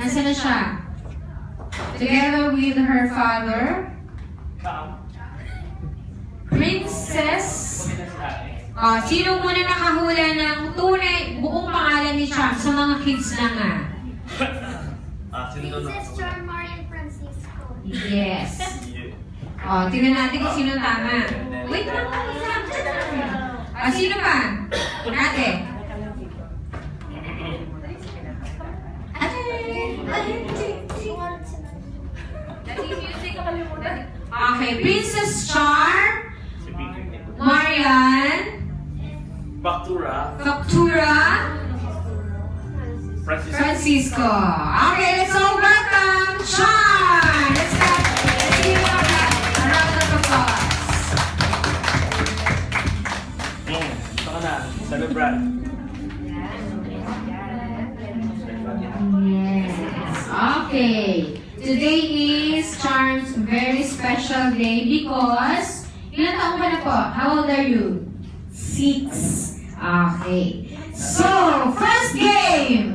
Nasaan na siya? Together with her father, Princess. Sino muna nakahula ng tunay, buong pangalan ni Cham sa mga kids na nga? Princess Charm, Marian Francisco. Yes. Tingnan natin kung sino tama. Wait lang. Sino pa? Ate. Okay, Princess Charm, Marian, Factura, Francisco. Okay, let's all welcome Charm. Let's give him a round of applause. Saka na, celebrat. Yes. Okay. Today is Charm's very special day because ilan taong ka na po? How old are you? 6. Okay. So, first game.